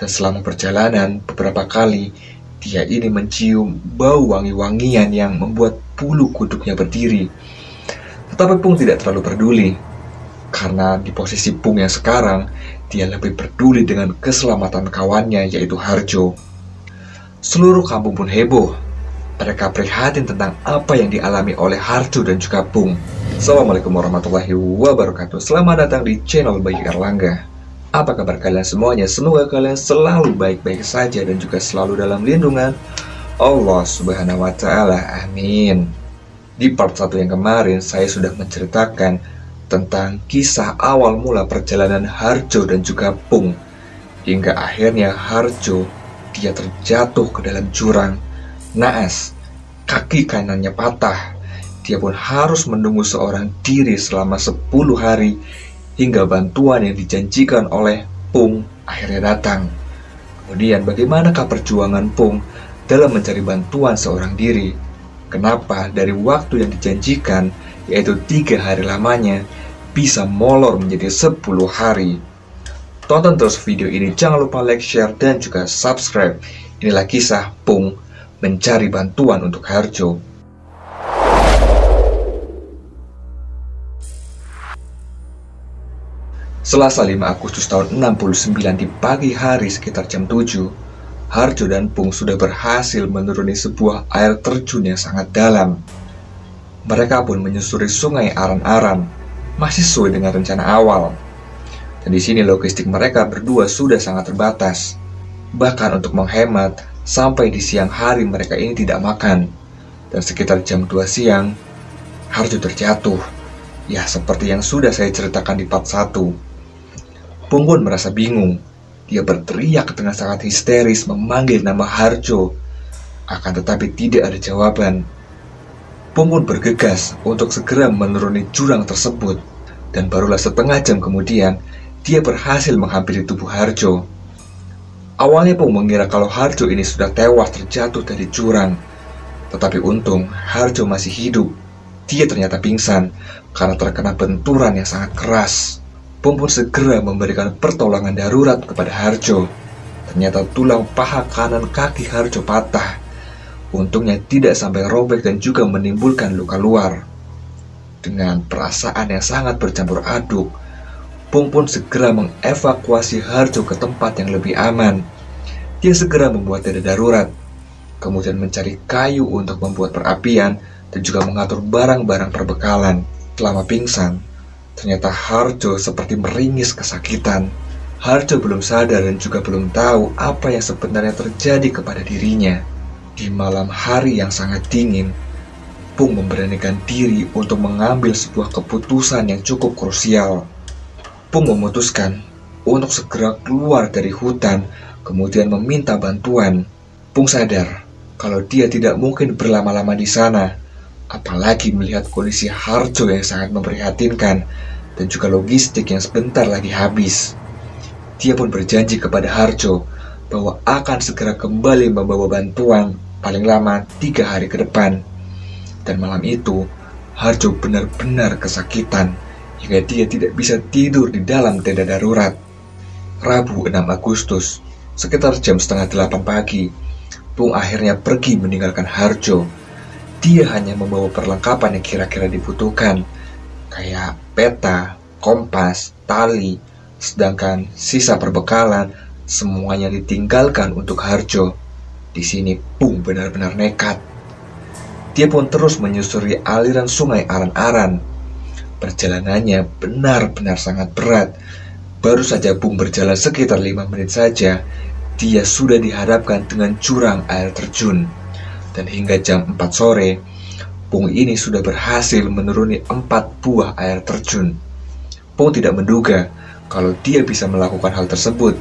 Dan selama perjalanan, beberapa kali dia ini mencium bau wangi-wangian yang membuat bulu kuduknya berdiri. Tetapi Pung tidak terlalu peduli, karena di posisi Pung yang sekarang, dia lebih peduli dengan keselamatan kawannya, yaitu Harjo. Seluruh kampung pun heboh. Mereka prihatin tentang apa yang dialami oleh Harjo dan juga Pung. Assalamualaikum warahmatullahi wabarakatuh. Selamat datang di channel Bayi Erlangga. Apa kabar kalian semuanya? Semoga kalian selalu baik-baik saja dan juga selalu dalam lindungan Allah Subhanahu wa Ta'ala. Amin. Di part 1 yang kemarin, saya sudah menceritakan tentang kisah awal mula perjalanan Harjo dan juga Pung, hingga akhirnya Harjo dia terjatuh ke dalam jurang. Naas, kaki kanannya patah. Dia pun harus menunggu seorang diri selama 10 hari hingga bantuan yang dijanjikan oleh Pung akhirnya datang. Kemudian bagaimanakah perjuangan Pung dalam mencari bantuan seorang diri? Kenapa dari waktu yang dijanjikan, yaitu 3 hari lamanya, bisa molor menjadi 10 hari? Tonton terus video ini, jangan lupa like, share, dan juga subscribe. Inilah kisah Pung mencari bantuan untuk Harjo. Selasa 5 Agustus tahun 69 di pagi hari sekitar jam 7, Harjo dan Pung sudah berhasil menuruni sebuah air terjun yang sangat dalam. Mereka pun menyusuri sungai Aran-Aran, masih sesuai dengan rencana awal. Dan di sini logistik mereka berdua sudah sangat terbatas. Bahkan untuk menghemat, sampai di siang hari mereka ini tidak makan. Dan sekitar jam 2 siang, Harjo terjatuh. Ya, seperti yang sudah saya ceritakan di part 1. Pung pun merasa bingung. Dia berteriak dengan sangat histeris memanggil nama Harjo. Akan tetapi tidak ada jawaban. Pung pun bergegas untuk segera menuruni jurang tersebut. Dan barulah setengah jam kemudian, dia berhasil menghampiri tubuh Harjo. Awalnya Pung mengira kalau Harjo ini sudah tewas terjatuh dari jurang. Tetapi untung Harjo masih hidup. Dia ternyata pingsan karena terkena benturan yang sangat keras. Pung pun segera memberikan pertolongan darurat kepada Harjo. Ternyata tulang paha kanan kaki Harjo patah. Untungnya tidak sampai robek dan juga menimbulkan luka luar. Dengan perasaan yang sangat bercampur aduk, Pung pun segera mengevakuasi Harjo ke tempat yang lebih aman. Dia segera membuat tenda darurat, kemudian mencari kayu untuk membuat perapian dan juga mengatur barang-barang perbekalan. Selama pingsan, ternyata Harjo seperti meringis kesakitan. Harjo belum sadar dan juga belum tahu apa yang sebenarnya terjadi kepada dirinya. Di malam hari yang sangat dingin, Pung memberanikan diri untuk mengambil sebuah keputusan yang cukup krusial. Pung memutuskan untuk segera keluar dari hutan, kemudian meminta bantuan. Pung sadar kalau dia tidak mungkin berlama-lama di sana, apalagi melihat kondisi Harjo yang sangat memprihatinkan dan juga logistik yang sebentar lagi habis. Dia pun berjanji kepada Harjo bahwa akan segera kembali membawa bantuan paling lama 3 hari ke depan. Dan malam itu, Harjo benar-benar kesakitan hingga dia tidak bisa tidur di dalam tenda darurat. Rabu 6 Agustus, sekitar jam setengah 8 pagi, Pung akhirnya pergi meninggalkan Harjo. Dia hanya membawa perlengkapan yang kira-kira dibutuhkan, kayak peta, kompas, tali, sedangkan sisa perbekalan semuanya ditinggalkan untuk Harjo. Di sini Pung benar-benar nekat. Dia pun terus menyusuri aliran sungai Aran-Aran. Perjalanannya benar-benar sangat berat. Baru saja Pung berjalan sekitar 5 menit saja, dia sudah dihadapkan dengan jurang air terjun. Dan hingga jam 4 sore, Pung ini sudah berhasil menuruni 4 buah air terjun. Pung tidak menduga kalau dia bisa melakukan hal tersebut.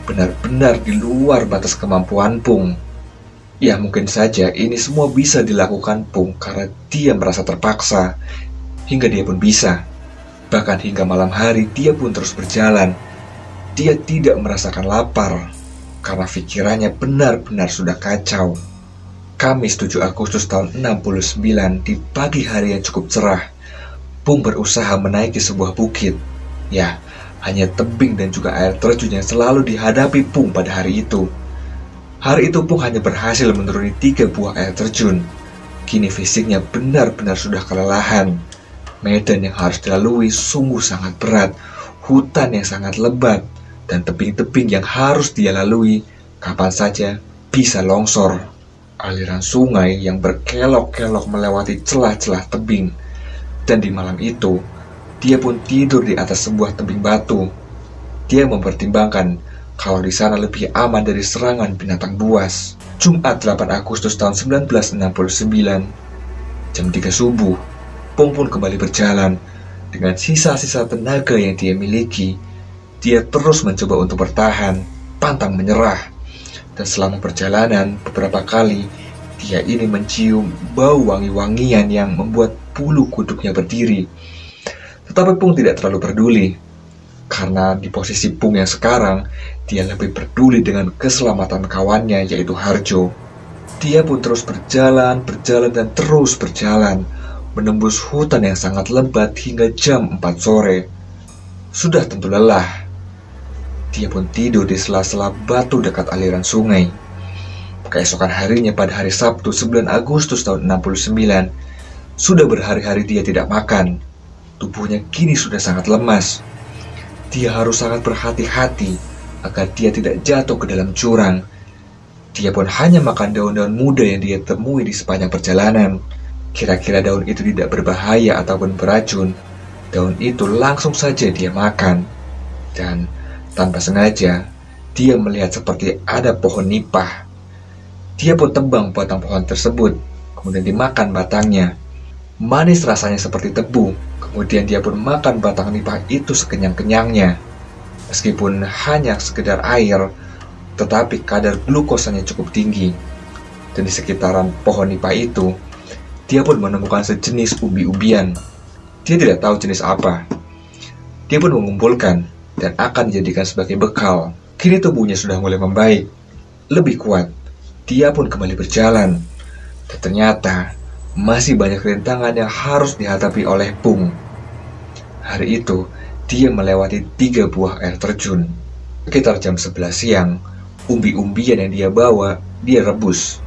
Benar-benar di luar batas kemampuan Pung. Ya, mungkin saja ini semua bisa dilakukan Pung karena dia merasa terpaksa, hingga dia pun bisa. Bahkan hingga malam hari dia pun terus berjalan. Dia tidak merasakan lapar karena pikirannya benar-benar sudah kacau. Kamis 7 Agustus tahun 69 di pagi hari yang cukup cerah, Pung berusaha menaiki sebuah bukit. Ya, Hanya tebing dan juga air terjun yang selalu dihadapi Pung pada hari itu. Hari itu Pung hanya berhasil menuruni 3 buah air terjun. Kini fisiknya benar-benar sudah kelelahan. Medan yang harus dilalui sungguh sangat berat, hutan yang sangat lebat, dan tebing-tebing yang harus dia lalui kapan saja bisa longsor. Aliran sungai yang berkelok-kelok melewati celah-celah tebing. Dan di malam itu, dia pun tidur di atas sebuah tebing batu. Dia mempertimbangkan kalau di sana lebih aman dari serangan binatang buas. Jumat 8 Agustus tahun 1969, jam 3 subuh, Pung pun kembali berjalan. Dengan sisa-sisa tenaga yang dia miliki, dia terus mencoba untuk bertahan, pantang menyerah. Dan selama perjalanan, beberapa kali dia ini mencium bau wangi-wangian yang membuat bulu kuduknya berdiri. Tetapi Pung tidak terlalu peduli, karena di posisi Pung yang sekarang, dia lebih peduli dengan keselamatan kawannya, yaitu Harjo. Dia pun terus berjalan dan terus berjalan, menembus hutan yang sangat lebat hingga jam 4 sore. Sudah tentu lelah. Dia pun tidur di sela-sela batu dekat aliran sungai. Keesokan harinya pada hari Sabtu 9 Agustus tahun 69, sudah berhari-hari dia tidak makan. Tubuhnya kini sudah sangat lemas. Dia harus sangat berhati-hati agar dia tidak jatuh ke dalam jurang. Dia pun hanya makan daun-daun muda yang dia temui di sepanjang perjalanan. Kira-kira daun itu tidak berbahaya ataupun beracun. Daun itu langsung saja dia makan. Dan tanpa sengaja, dia melihat seperti ada pohon nipah. Dia pun tebang batang pohon tersebut, kemudian dimakan batangnya. Manis rasanya seperti tebu. Kemudian dia pun makan batang nipah itu sekenyang-kenyangnya. Meskipun hanya sekedar air, tetapi kadar glukosanya cukup tinggi. Dan di sekitaran pohon nipah itu, dia pun menemukan sejenis umbi-umbian. Dia tidak tahu jenis apa. Dia pun mengumpulkan dan akan dijadikan sebagai bekal. Kini tubuhnya sudah mulai membaik, lebih kuat. Dia pun kembali berjalan. Dan ternyata masih banyak rintangan yang harus dihadapi oleh Pung. Hari itu, dia melewati 3 buah air terjun. Sekitar jam 11 siang, umbi-umbian yang dia bawa, dia rebus.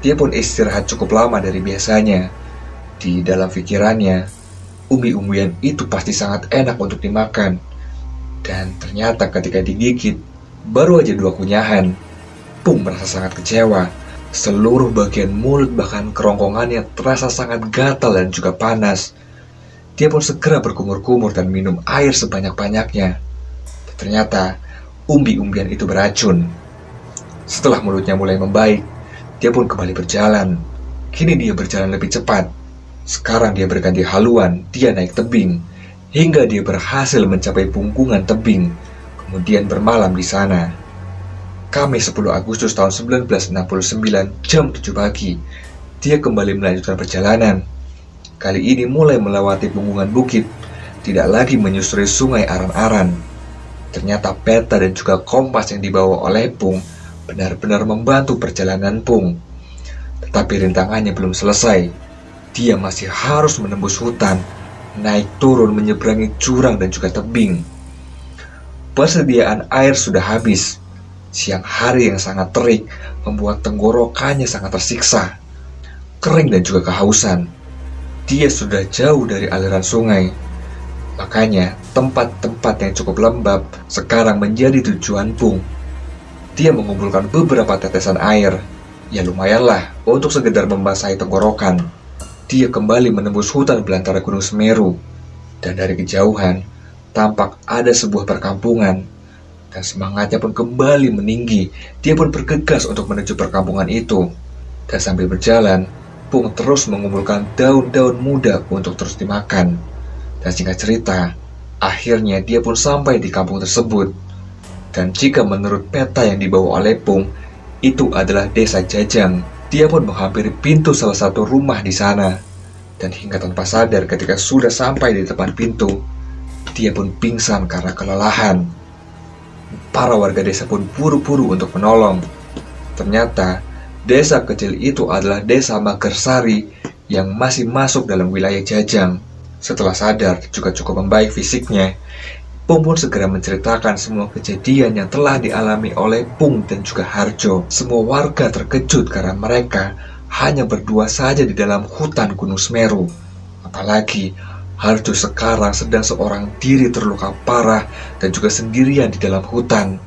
Dia pun istirahat cukup lama dari biasanya. Di dalam pikirannya, umbi-umbian itu pasti sangat enak untuk dimakan. Dan ternyata ketika digigit, baru aja 2 kunyahan. Pung merasa sangat kecewa. Seluruh bagian mulut bahkan kerongkongannya terasa sangat gatal dan juga panas. Dia pun segera berkumur-kumur dan minum air sebanyak-banyaknya. Ternyata umbi-umbian itu beracun. Setelah mulutnya mulai membaik, dia pun kembali berjalan. Kini dia berjalan lebih cepat. Sekarang dia berganti haluan, dia naik tebing hingga dia berhasil mencapai pungkungan tebing, kemudian bermalam di sana. Kamis 10 Agustus tahun 1969, jam 7 pagi, dia kembali melanjutkan perjalanan. Kali ini mulai melewati punggungan bukit, tidak lagi menyusuri sungai aran-aran. Ternyata peta dan juga kompas yang dibawa oleh Pung benar-benar membantu perjalanan Pung. Tetapi rintangannya belum selesai. Dia masih harus menembus hutan, naik turun menyeberangi jurang dan juga tebing. Persediaan air sudah habis. Siang hari yang sangat terik membuat tenggorokannya sangat tersiksa, kering dan juga kehausan. Dia sudah jauh dari aliran sungai. Makanya tempat-tempat yang cukup lembab sekarang menjadi tujuan Pung. Dia mengumpulkan beberapa tetesan air. Ya lumayanlah untuk sekedar membasahi tenggorokan. Dia kembali menembus hutan belantara Gunung Semeru. Dan dari kejauhan, tampak ada sebuah perkampungan. Dan semangatnya pun kembali meninggi. Dia pun bergegas untuk menuju perkampungan itu. Dan sambil berjalan, Pung terus mengumpulkan daun-daun muda untuk terus dimakan. Dan singkat cerita, akhirnya dia pun sampai di kampung tersebut. Dan jika menurut peta yang dibawa oleh Pung, itu adalah desa Jajang. Dia pun menghampiri pintu salah satu rumah di sana. Dan hingga tanpa sadar ketika sudah sampai di depan pintu, dia pun pingsan karena kelelahan. Para warga desa pun buru-buru untuk menolong. Ternyata, desa kecil itu adalah desa Magersari yang masih masuk dalam wilayah Jajang. Setelah sadar juga cukup membaik fisiknya, Pung pun segera menceritakan semua kejadian yang telah dialami oleh Pung dan juga Harjo. Semua warga terkejut karena mereka hanya berdua saja di dalam hutan Gunung Semeru. Apalagi Harjo sekarang sedang seorang diri terluka parah dan juga sendirian di dalam hutan.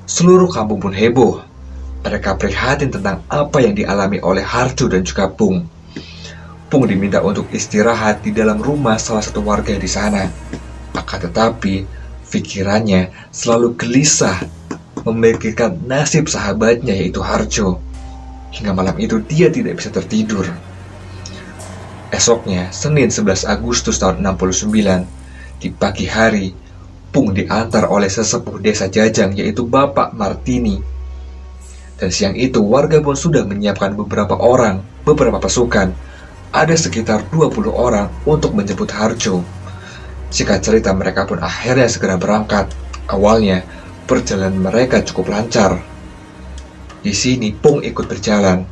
Seluruh kampung pun heboh. Mereka prihatin tentang apa yang dialami oleh Harjo dan juga Pung. Pung diminta untuk istirahat di dalam rumah salah satu warga di sana. Akan tetapi, pikirannya selalu gelisah memikirkan nasib sahabatnya yaitu Harjo. Hingga malam itu dia tidak bisa tertidur. Esoknya, Senin 11 Agustus tahun 69, di pagi hari, Pung diantar oleh sesepuh desa Jajang yaitu Bapak Martini. Dan siang itu warga pun sudah menyiapkan beberapa pasukan. Ada sekitar 20 orang untuk menjemput Harjo. Singkat cerita, mereka pun akhirnya segera berangkat. Awalnya, perjalanan mereka cukup lancar. Di sini, Pung ikut berjalan.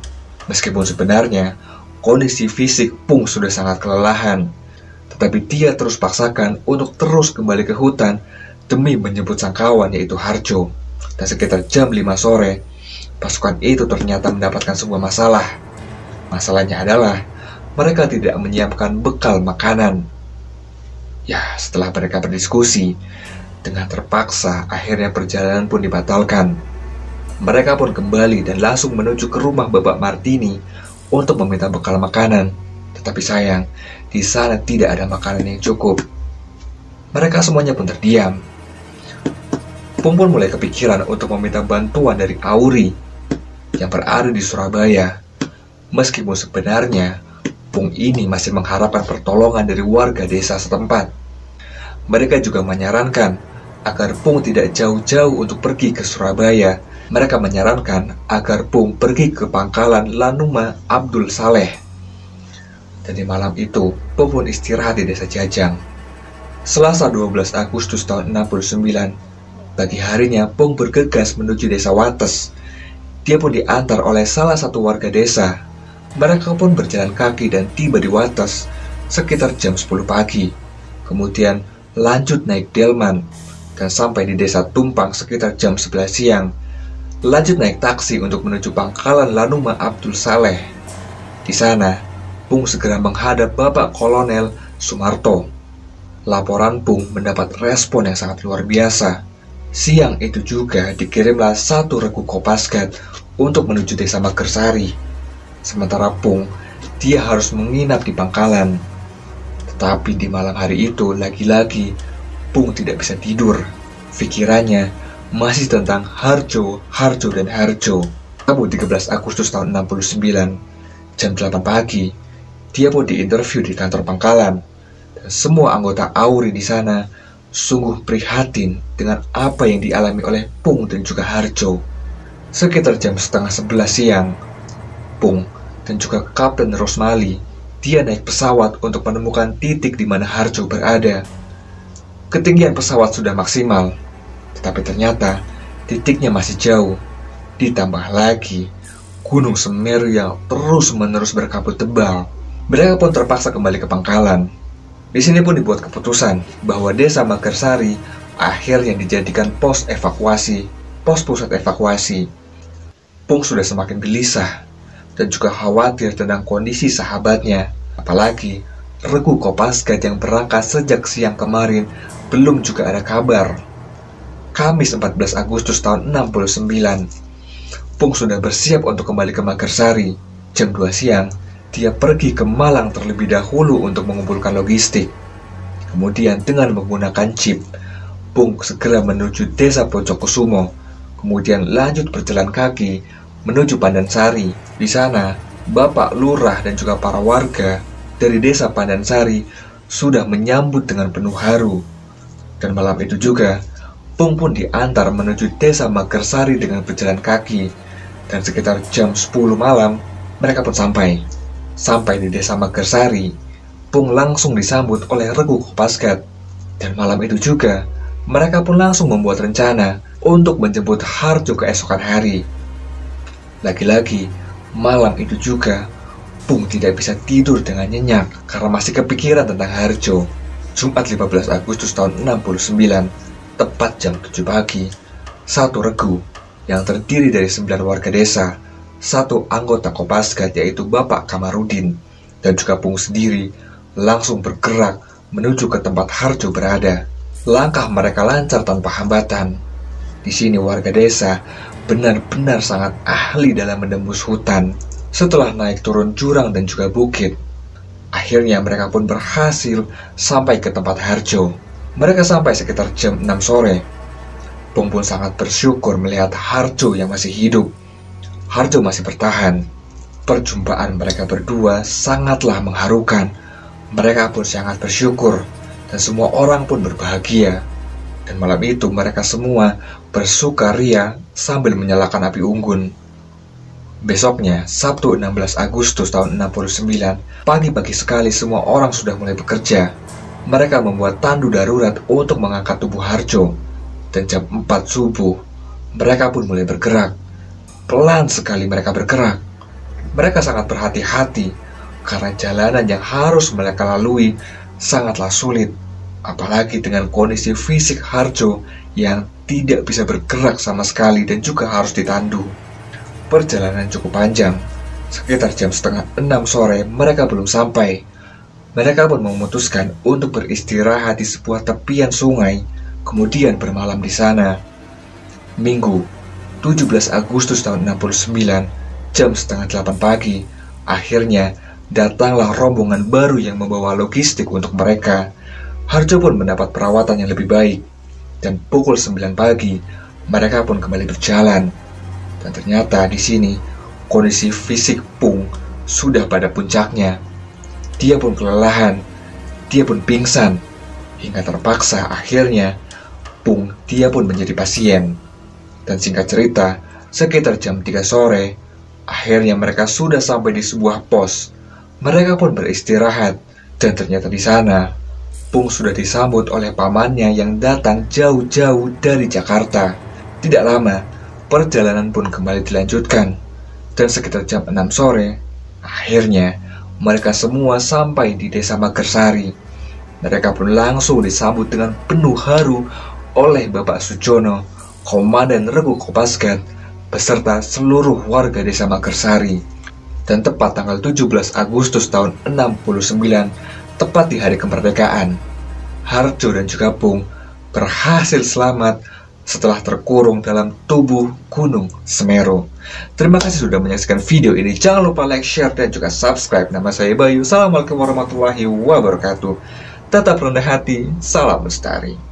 Meskipun sebenarnya, kondisi fisik Pung sudah sangat kelelahan. Tetapi dia terus paksakan untuk terus kembali ke hutan demi menjemput sang kawan yaitu Harjo. Dan sekitar jam 5 sore, pasukan itu ternyata mendapatkan sebuah masalah. Masalahnya adalah, mereka tidak menyiapkan bekal makanan. Ya, setelah mereka berdiskusi, dengan terpaksa akhirnya perjalanan pun dibatalkan. Mereka pun kembali dan langsung menuju ke rumah Bapak Martini untuk meminta bekal makanan. Tetapi sayang, di sana tidak ada makanan yang cukup. Mereka semuanya pun terdiam. Pung pun mulai kepikiran untuk meminta bantuan dari Auri yang berada di Surabaya. Meskipun sebenarnya Pung ini masih mengharapkan pertolongan dari warga desa setempat. Mereka juga menyarankan agar Pung tidak jauh-jauh untuk pergi ke Surabaya. Mereka menyarankan agar Pung pergi ke pangkalan Lanuma Abdul Saleh. Dan di malam itu, Pung pun istirahat di desa Jajang. Selasa 12 Agustus tahun 69, pagi harinya Pung bergegas menuju desa Wates. Dia pun diantar oleh salah satu warga desa. Mereka pun berjalan kaki dan tiba di Wates sekitar jam 10 pagi. Kemudian lanjut naik delman dan sampai di desa Tumpang sekitar jam 11 siang. Lanjut naik taksi untuk menuju pangkalan Lanuma Abdul Saleh. Di sana, Pung segera menghadap Bapak Kolonel Sumarto. Laporan Pung mendapat respon yang sangat luar biasa. Siang itu juga dikirimlah satu regu Kopasgat untuk menuju desa Magersari. Sementara Pung, dia harus menginap di pangkalan. Tetapi di malam hari itu, lagi-lagi, Pung tidak bisa tidur. Pikirannya masih tentang Harjo, dan Harjo. Rabu 13 Agustus tahun 69, jam 8 pagi, dia pun diinterview di kantor pangkalan. Dan semua anggota Auri di sana sungguh prihatin dengan apa yang dialami oleh Pung dan juga Harjo. Sekitar jam setengah 11 siang, Pung dan juga Kapten Rosmali, dia naik pesawat untuk menemukan titik di mana Harjo berada. Ketinggian pesawat sudah maksimal, tetapi ternyata titiknya masih jauh. Ditambah lagi, Gunung Semeru yang terus-menerus berkabut tebal. Mereka pun terpaksa kembali ke pangkalan. Di sini pun dibuat keputusan bahwa desa Magersari akhirnya dijadikan pos pusat evakuasi. Pung sudah semakin gelisah dan juga khawatir tentang kondisi sahabatnya. Apalagi regu Kopasgat yang berangkat sejak siang kemarin belum juga ada kabar. Kamis 14 Agustus tahun 69, Pung sudah bersiap untuk kembali ke Magersari. Jam 2 siang, dia pergi ke Malang terlebih dahulu untuk mengumpulkan logistik. Kemudian dengan menggunakan jeep, Pung segera menuju desa Pojokusumo. Kemudian lanjut berjalan kaki menuju Pandansari. Di sana, Bapak Lurah dan juga para warga dari desa Pandansari sudah menyambut dengan penuh haru. Dan malam itu juga, Pung pun diantar menuju desa Magersari dengan berjalan kaki. Dan sekitar jam 10 malam, mereka pun sampai. Sampai di desa Magersari, Pung langsung disambut oleh regu Kopasgat. Dan malam itu juga, mereka pun langsung membuat rencana untuk menjemput Harjo keesokan hari. Lagi-lagi, malam itu juga, Pung tidak bisa tidur dengan nyenyak karena masih kepikiran tentang Harjo. Jumat 15 Agustus tahun 69, tepat jam 7 pagi, satu regu yang terdiri dari 9 warga desa, satu anggota Kopasgat yaitu Bapak Kamarudin, dan juga Pung sendiri langsung bergerak menuju ke tempat Harjo berada. Langkah mereka lancar tanpa hambatan. Di sini warga desa benar-benar sangat ahli dalam menembus hutan. Setelah naik turun jurang dan juga bukit, akhirnya mereka pun berhasil sampai ke tempat Harjo. Mereka sampai sekitar jam 6 sore. Pung pun sangat bersyukur melihat Harjo yang masih hidup. Harjo masih bertahan. Perjumpaan mereka berdua sangatlah mengharukan. Mereka pun sangat bersyukur dan semua orang pun berbahagia. Dan malam itu mereka semua bersukaria sambil menyalakan api unggun. Besoknya, Sabtu 16 Agustus tahun 69, pagi-pagi sekali semua orang sudah mulai bekerja. Mereka membuat tandu darurat untuk mengangkat tubuh Harjo. Dan jam 4 subuh, mereka pun mulai bergerak. Pelan sekali mereka bergerak. Mereka sangat berhati-hati karena jalanan yang harus mereka lalui sangatlah sulit. Apalagi dengan kondisi fisik Harjo yang tidak bisa bergerak sama sekali dan juga harus ditandu. Perjalanan cukup panjang. Sekitar jam setengah 6 sore mereka belum sampai. Mereka pun memutuskan untuk beristirahat di sebuah tepian sungai, kemudian bermalam di sana. Minggu 17 Agustus tahun 69, jam setengah 8 pagi, akhirnya datanglah rombongan baru yang membawa logistik untuk mereka. Harjo pun mendapat perawatan yang lebih baik, dan pukul 9 pagi mereka pun kembali berjalan. Dan ternyata di sini kondisi fisik Pung sudah pada puncaknya. Dia pun kelelahan, dia pun pingsan, hingga terpaksa akhirnya Pung dia pun menjadi pasien. Dan singkat cerita, sekitar jam 3 sore, akhirnya mereka sudah sampai di sebuah pos. Mereka pun beristirahat, dan ternyata di sana Pung sudah disambut oleh pamannya yang datang jauh-jauh dari Jakarta. Tidak lama, perjalanan pun kembali dilanjutkan. Dan sekitar jam 6 sore, akhirnya mereka semua sampai di desa Magersari. Mereka pun langsung disambut dengan penuh haru oleh Bapak Sujono, Komandan Regu Kopasgat, beserta seluruh warga desa Magersari. Dan tepat tanggal 17 Agustus tahun 69, tepat di hari kemerdekaan, Harjo dan juga Pung berhasil selamat setelah terkurung dalam tubuh Gunung Semeru. Terima kasih sudah menyaksikan video ini. Jangan lupa like, share, dan juga subscribe. Nama saya Bayu. Assalamualaikum warahmatullahi wabarakatuh. Tetap rendah hati. Salam lestari.